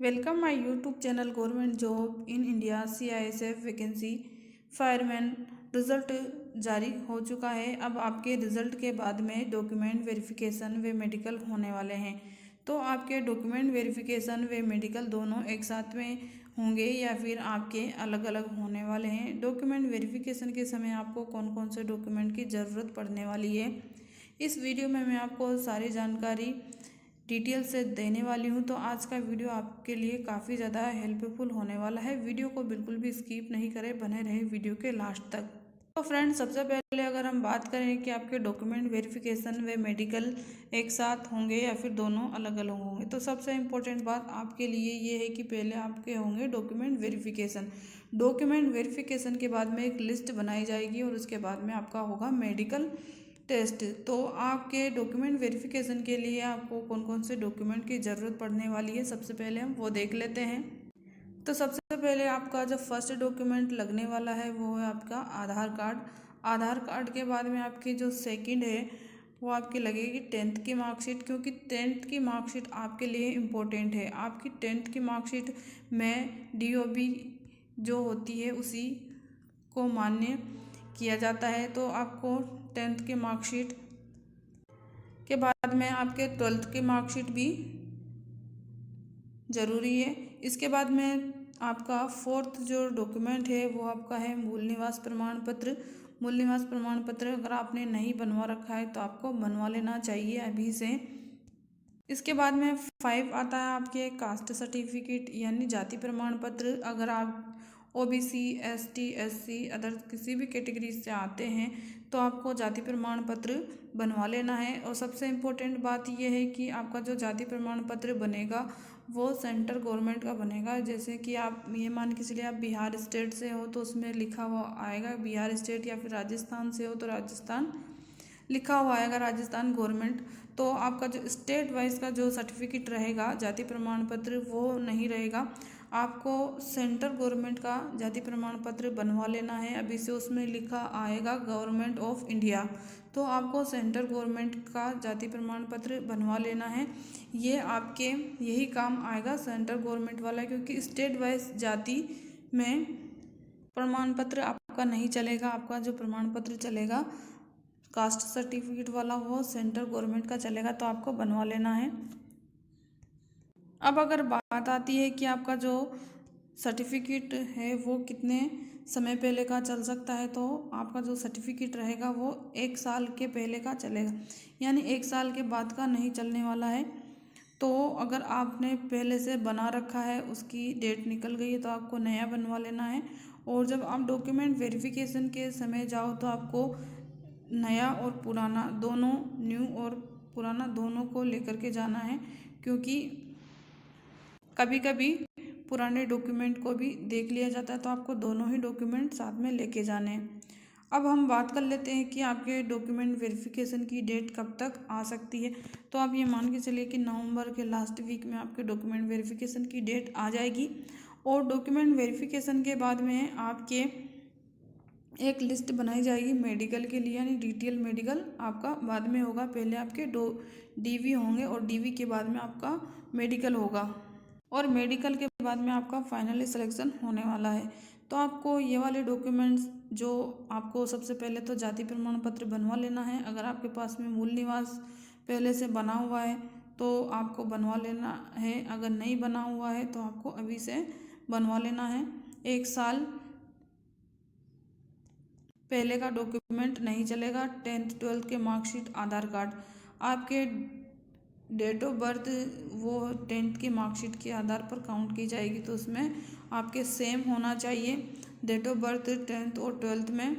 Welcome my YouTube channel government job in India CISF vacancy fireman result जारी हो चुका है। अब आपके रिजल्ट के बाद में डॉक्यूमेंट वेरिफिकेशन व मेडिकल होने वाले हैं। तो आपके डॉक्यूमेंट वेरिफिकेशन व मेडिकल दोनों एक साथ में होंगे या फिर आपके अलग अलग होने वाले हैं। डॉक्यूमेंट वेरिफिकेशन के समय आपको कौन कौन से डॉक्यूमेंट की ज़रूरत पड़ने वाली है, इस वीडियो में मैं आपको सारी जानकारी डिटेल से देने वाली हूँ। तो आज का वीडियो आपके लिए काफ़ी ज़्यादा हेल्पफुल होने वाला है। वीडियो को बिल्कुल भी स्किप नहीं करें, बने रहे वीडियो के लास्ट तक। तो फ्रेंड्स, सबसे पहले अगर हम बात करें कि आपके डॉक्यूमेंट वेरिफिकेशन व मेडिकल एक साथ होंगे या फिर दोनों अलग अलग होंगे, तो सबसे इम्पोर्टेंट बात आपके लिए ये है कि पहले आपके होंगे डॉक्यूमेंट वेरिफिकेशन। डॉक्यूमेंट वेरिफिकेशन के बाद में एक लिस्ट बनाई जाएगी और उसके बाद में आपका होगा मेडिकल टेस्ट। तो आपके डॉक्यूमेंट वेरिफिकेशन के लिए आपको कौन कौन से डॉक्यूमेंट की ज़रूरत पड़ने वाली है, सबसे पहले हम वो देख लेते हैं। तो सबसे पहले आपका जो फर्स्ट डॉक्यूमेंट लगने वाला है वो है आपका आधार कार्ड। आधार कार्ड के बाद में आपकी जो सेकंड है वो आपकी लगेगी टेंथ की मार्कशीट, क्योंकि टेंथ की मार्कशीट आपके लिए इम्पोर्टेंट है। आपकी टेंथ की मार्कशीट में DOB जो होती है उसी को मान्य किया जाता है। तो आपको टेंथ की मार्कशीट के बाद में आपके ट्वेल्थ की मार्कशीट भी ज़रूरी है। इसके बाद में आपका फोर्थ जो डॉक्यूमेंट है वो आपका है मूल निवास प्रमाण पत्र। मूल निवास प्रमाण पत्र अगर आपने नहीं बनवा रखा है तो आपको बनवा लेना चाहिए अभी से। इसके बाद में 5 आता है आपके कास्ट सर्टिफिकेट यानी जाति प्रमाण पत्र। अगर आप OBC ST SC अदर किसी भी कैटेगरी से आते हैं तो आपको जाति प्रमाण पत्र बनवा लेना है। और सबसे इम्पोर्टेंट बात यह है कि आपका जो जाति प्रमाण पत्र बनेगा वो सेंट्रल गवर्नमेंट का बनेगा। जैसे कि आप ये मान के चलिए आप बिहार स्टेट से हो तो उसमें लिखा हुआ आएगा बिहार स्टेट, या फिर राजस्थान से हो तो राजस्थान लिखा हुआ आएगा राजस्थान गवर्नमेंट। तो आपका जो स्टेट वाइज का जो सर्टिफिकेट रहेगा जाति प्रमाण पत्र वो नहीं रहेगा। आपको सेंट्रल गवर्नमेंट का जाति प्रमाण पत्र बनवा लेना है। अभी से उसमें लिखा आएगा गवर्नमेंट ऑफ इंडिया, तो आपको सेंट्रल गवर्नमेंट का जाति प्रमाण पत्र बनवा लेना है। ये आपके यही काम आएगा सेंट्रल गवर्नमेंट वाला, क्योंकि स्टेट वाइज जाति में प्रमाण पत्र आपका नहीं चलेगा। आपका जो प्रमाण पत्र चलेगा कास्ट सर्टिफिकेट वाला वो सेंट्रल गवर्नमेंट का चलेगा, तो आपको बनवा लेना है। अब अगर बात आती है कि आपका जो सर्टिफिकेट है वो कितने समय पहले का चल सकता है, तो आपका जो सर्टिफिकेट रहेगा वो 1 साल के पहले का चलेगा, यानी 1 साल के बाद का नहीं चलने वाला है। तो अगर आपने पहले से बना रखा है उसकी डेट निकल गई है तो आपको नया बनवा लेना है। और जब आप डॉक्यूमेंट वेरिफिकेशन के समय जाओ तो आपको नया और पुराना दोनों, न्यू और पुराना दोनों को लेकर के जाना है, क्योंकि कभी कभी पुराने डॉक्यूमेंट को भी देख लिया जाता है। तो आपको दोनों ही डॉक्यूमेंट साथ में लेके जाने हैं। अब हम बात कर लेते हैं कि आपके डॉक्यूमेंट वेरिफिकेशन की डेट कब तक आ सकती है। तो आप ये मान के चलिए कि नवंबर के लास्ट वीक में आपके डॉक्यूमेंट वेरिफिकेशन की डेट आ जाएगी। और डॉक्यूमेंट वेरिफिकेशन के बाद में आपके एक लिस्ट बनाई जाएगी मेडिकल के लिए, यानी डिटेल मेडिकल आपका बाद में होगा। पहले आपके DV होंगे और DV के बाद में आपका मेडिकल होगा, और मेडिकल के बाद में आपका फाइनली सिलेक्शन होने वाला है। तो आपको ये वाले डॉक्यूमेंट्स जो आपको सबसे पहले तो जाति प्रमाण पत्र बनवा लेना है। अगर आपके पास में मूल निवास पहले से बना हुआ है तो आपको बनवा लेना है, अगर नहीं बना हुआ है तो आपको अभी से बनवा लेना है। 1 साल पहले का डॉक्यूमेंट नहीं चलेगा। 10th 12th के मार्कशीट, आधार कार्ड, आपके डेट ऑफ बर्थ वो 10th की मार्कशीट के आधार पर काउंट की जाएगी, तो उसमें आपके सेम होना चाहिए डेट ऑफ बर्थ 10th और 12th में।